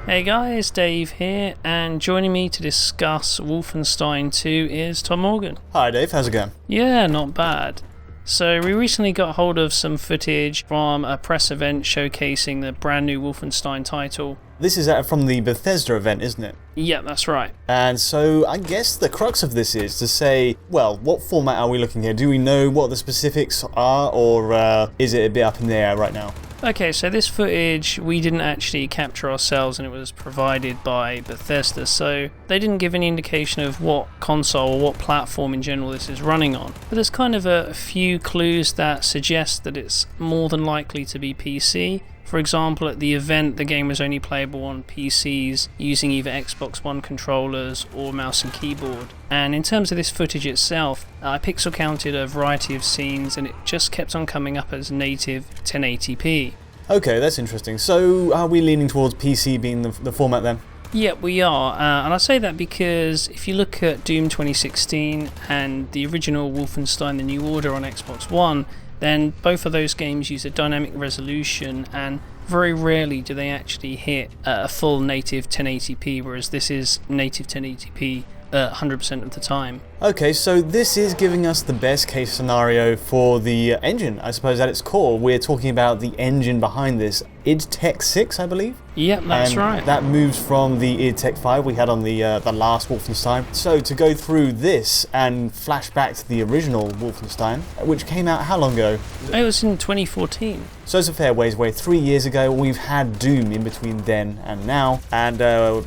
Hey guys, Dave here, and joining me to discuss Wolfenstein 2 is Tom Morgan. Hi Dave, how's it going? Yeah, not bad. So we recently got hold of some footage from a press event showcasing the brand new Wolfenstein title. This is from the Bethesda event, isn't it? Yeah, that's right. And so I guess the crux of this is to say, well, what format are we looking here? Do we know what the specifics are, or is it a bit up in the air right now? Okay, so this footage we didn't actually capture ourselves, and it was provided by Bethesda, so they didn't give any indication of what console or what platform in general this is running on. But there's kind of a few clues that suggest that it's more than likely to be PC. For example, at the event, the game was only playable on PCs using either Xbox One controllers or mouse and keyboard. And in terms of this footage itself, I pixel counted a variety of scenes and it just kept on coming up as native 1080p. Okay, that's interesting. So are we leaning towards PC being the format then? Yeah, we are, and I say that because if you look at Doom 2016 and the original Wolfenstein The New Order on Xbox One, then both of those games use a dynamic resolution, and very rarely do they actually hit a full native 1080p, whereas this is native 1080p 100% of the time. Okay, so this is giving us the best case scenario for the engine, I suppose, at its core. We're talking about the engine behind this, id Tech 6, I believe? Yep, that's right. That moves from the id Tech 5 we had on the last Wolfenstein. So to go through this and flash back to the original Wolfenstein, which came out how long ago? It was in 2014. So it's a fair ways away. 3 years ago, we've had Doom in between then and now, and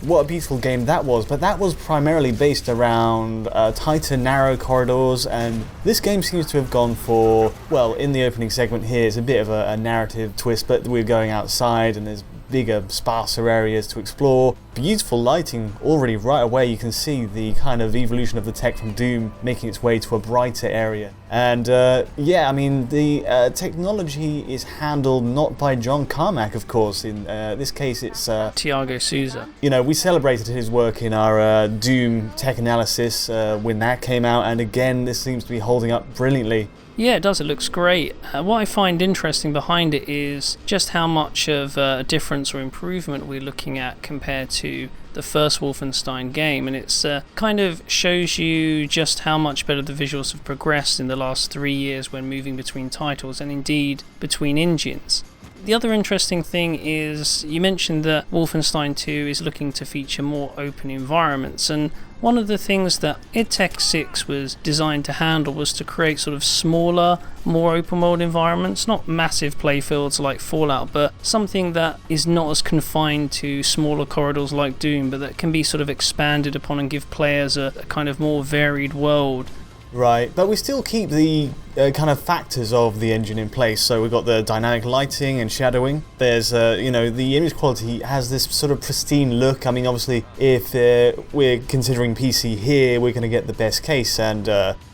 what a beautiful game that was. But that was primarily based around tighter, narrow corridors, and this game seems to have gone for, well, in the opening segment here, it's a bit of a narrative twist, but we're going outside and there's bigger, sparser areas to explore. Beautiful lighting already right away. You can see the kind of evolution of the tech from Doom making its way to a brighter area. And yeah, I mean, the technology is handled not by John Carmack, of course. In this case, it's Thiago Souza. You know, we celebrated his work in our Doom tech analysis when that came out, and again, this seems to be holding up brilliantly. Yeah, it does. It looks great. What I find interesting behind it is just how much of a difference or improvement we're looking at compared to the first Wolfenstein game, and it's kind of shows you just how much better the visuals have progressed in the last 3 years when moving between titles and indeed between engines. The other interesting thing is you mentioned that Wolfenstein 2 is looking to feature more open environments, and one of the things that id Tech 6 was designed to handle was to create sort of smaller, more open world environments, not massive playfields like Fallout, but something that is not as confined to smaller corridors like Doom, but that can be sort of expanded upon and give players a kind of more varied world. Right, but we still keep the kind of factors of the engine in place. So we've got the dynamic lighting and shadowing. There's, you know, the image quality has this sort of pristine look. I mean, obviously, if we're considering PC here, we're going to get the best case, and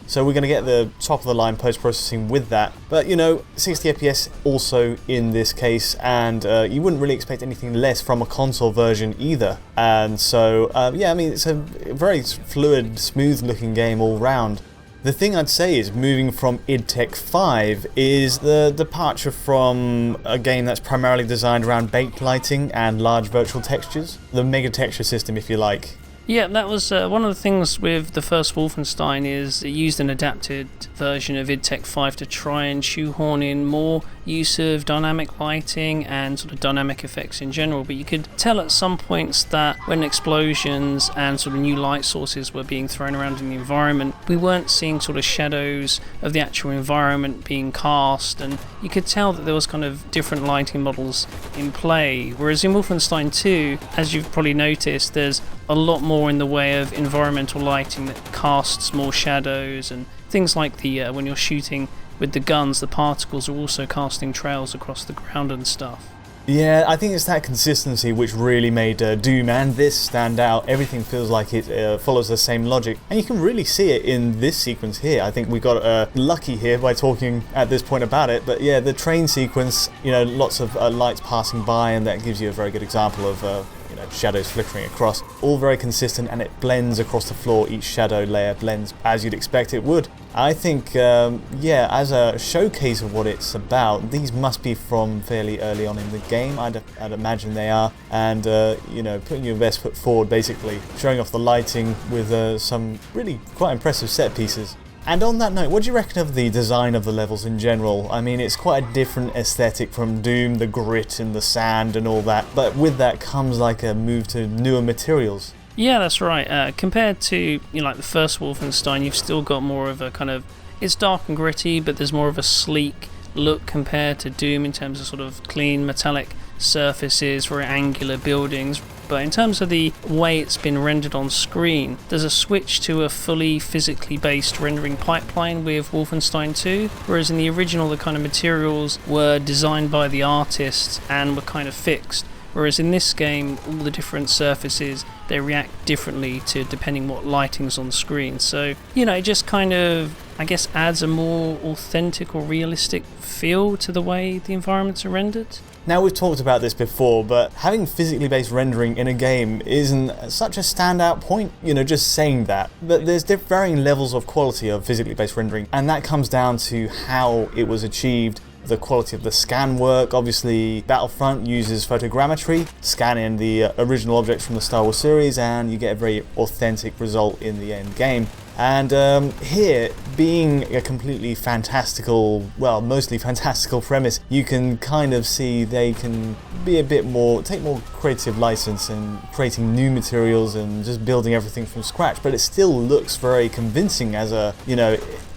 so we're going to get the top of the line post-processing with that. But, you know, 60 FPS also in this case, and you wouldn't really expect anything less from a console version either. And so, yeah, I mean, it's a very fluid, smooth-looking game all round. The thing I'd say is moving from id Tech 5 is the departure from a game that's primarily designed around baked lighting and large virtual textures. The mega texture system, if you like. Yeah, that was one of the things with the first Wolfenstein is it used an adapted version of id Tech 5 to try and shoehorn in more use of dynamic lighting and sort of dynamic effects in general, but you could tell at some points that when explosions and sort of new light sources were being thrown around in the environment, we weren't seeing sort of shadows of the actual environment being cast, and you could tell that there was kind of different lighting models in play, whereas in Wolfenstein 2, as you've probably noticed, there's a lot more in the way of environmental lighting that casts more shadows, and things like the when you're shooting with the guns, the particles are also casting trails across the ground and stuff. Yeah, I think it's that consistency which really made Doom and this stand out. Everything feels like it follows the same logic, and you can really see it in this sequence here. I think we got lucky here by talking at this point about it, but yeah, the train sequence, you know, lots of lights passing by, and that gives you a very good example of shadows flickering across. All very consistent, and it blends across the floor. Each shadow layer blends as you'd expect it would. I think, as a showcase of what it's about, these must be from fairly early on in the game. I'd imagine they are. And, putting your best foot forward, basically, showing off the lighting with some really quite impressive set pieces. And on that note, what do you reckon of the design of the levels in general? I mean, it's quite a different aesthetic from Doom, the grit and the sand and all that, but with that comes like a move to newer materials. Yeah, that's right. Compared to like the first Wolfenstein, you've still got more of a kind of, it's dark and gritty, but there's more of a sleek look compared to Doom in terms of sort of clean metallic surfaces, very angular buildings. But in terms of the way it's been rendered on screen, there's a switch to a fully physically based rendering pipeline with Wolfenstein 2, whereas in the original the kind of materials were designed by the artists and were kind of fixed. Whereas in this game, all the different surfaces, they react differently to depending what lighting's on screen. So, it just kind of, I guess, adds a more authentic or realistic feel to the way the environments are rendered. Now, we've talked about this before, but having physically based rendering in a game isn't such a standout point, just saying that. But there's varying levels of quality of physically based rendering, and that comes down to how it was achieved. The quality of the scan work. Obviously, Battlefront uses photogrammetry, scanning the original objects from the Star Wars series, and you get a very authentic result in the end game. And here, being a completely fantastical, well, mostly fantastical premise, you can kind of see they can be a bit more, take more creative license in creating new materials and just building everything from scratch. But it still looks very convincing as a,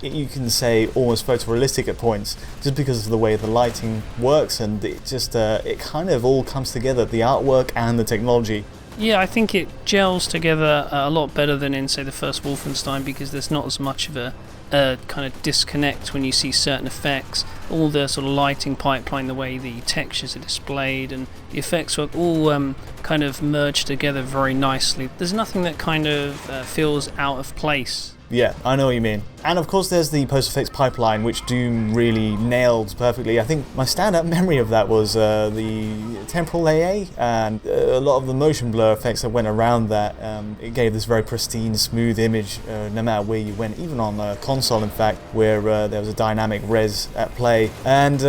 you can say almost photorealistic at points, just because of the way the lighting works, and it just, it kind of all comes together, the artwork and the technology. Yeah, I think it gels together a lot better than in, say, the first Wolfenstein, because there's not as much of a kind of disconnect when you see certain effects. All the sort of lighting pipeline, the way the textures are displayed, and the effects work all kind of merge together very nicely. There's nothing that kind of feels out of place. Yeah, I know what you mean. And of course there's the post-effects pipeline, which Doom really nailed perfectly. I think my standout memory of that was the temporal AA, and a lot of the motion blur effects that went around that. It gave this very pristine, smooth image, no matter where you went, even on a console, in fact, where there was a dynamic res at play. And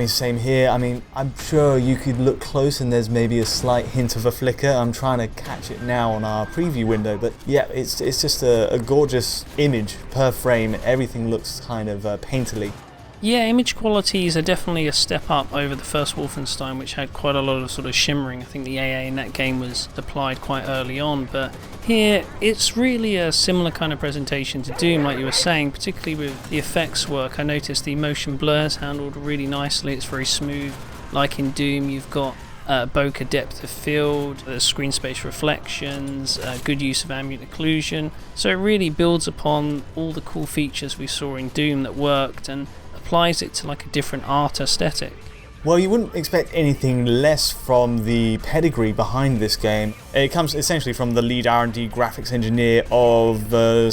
same here. I mean, I'm sure you could look close and there's maybe a slight hint of a flicker. I'm trying to catch it now on our preview window, but yeah, it's just a gorgeous image per frame. Everything looks kind of painterly. Yeah, image qualities are definitely a step up over the first Wolfenstein, which had quite a lot of sort of shimmering. I think the AA in that game was applied quite early on, but here it's really a similar kind of presentation to Doom, like you were saying, particularly with the effects work. I noticed the motion blurs handled really nicely. It's very smooth. Like in Doom, you've got bokeh depth of field, screen space reflections, good use of ambient occlusion. So it really builds upon all the cool features we saw in Doom that worked and applies it to like a different art aesthetic. Well, you wouldn't expect anything less from the pedigree behind this game. It comes essentially from the lead R&D graphics engineer of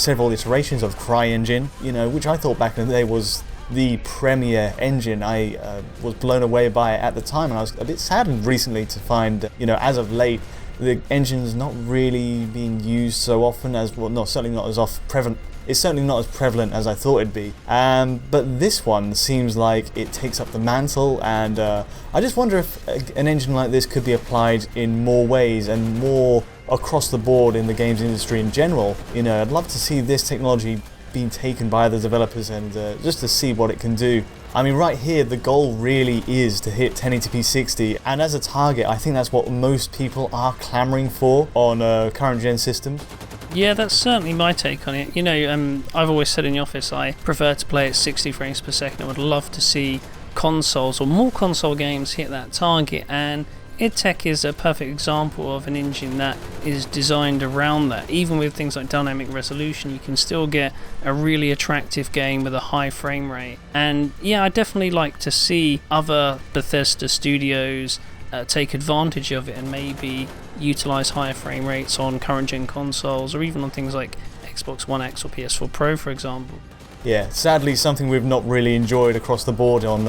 several iterations of CryEngine, which I thought back in the day was the premier engine. I was blown away by it at the time, and I was a bit saddened recently to find, as of late, the engine's not really being used so often as, well, no, certainly not as prevalent. It's certainly not as prevalent as I thought it'd be. But this one seems like it takes up the mantle, and I just wonder if an engine like this could be applied in more ways and more across the board in the games industry in general. I'd love to see this technology being taken by the developers and just to see what it can do. I mean, right here, the goal really is to hit 1080p 60, and as a target, I think that's what most people are clamoring for on current gen systems. Yeah, that's certainly my take on it. I've always said in the office I prefer to play at 60 frames per second. I would love to see consoles or more console games hit that target, and id Tech is a perfect example of an engine that is designed around that. Even with things like dynamic resolution, you can still get a really attractive game with a high frame rate. And yeah, I definitely like to see other Bethesda studios take advantage of it and maybe utilize higher frame rates on current gen consoles, or even on things like Xbox One X or PS4 Pro, for example. Yeah, sadly something we've not really enjoyed across the board on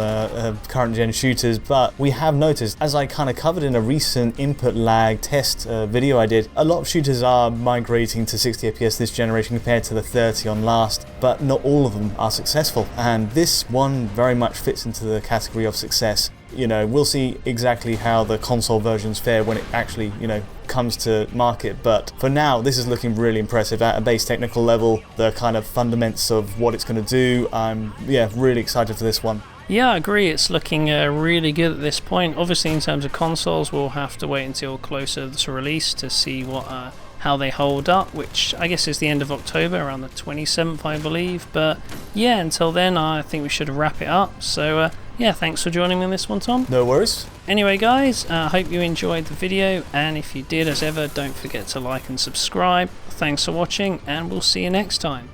current gen shooters, but we have noticed, as I kind of covered in a recent input lag test video I did, a lot of shooters are migrating to 60 FPS this generation compared to the 30 on last, but not all of them are successful, and this one very much fits into the category of success. You know, we'll see exactly how the console versions fare when it actually, you know, comes to market, but for now this is looking really impressive at a base technical level. The kind of fundamentals of what it's going to do, I'm really excited for this one. Yeah, I agree. It's looking really good at this point. Obviously, in terms of consoles, we'll have to wait until closer to release to see what how they hold up, which I guess is the end of October, around the 27th, I believe. But yeah, until then, I think we should wrap it up. So yeah, thanks for joining me on this one, Tom. No worries. Anyway, guys, I hope you enjoyed the video, and if you did, as ever, don't forget to like and subscribe. Thanks for watching, and we'll see you next time.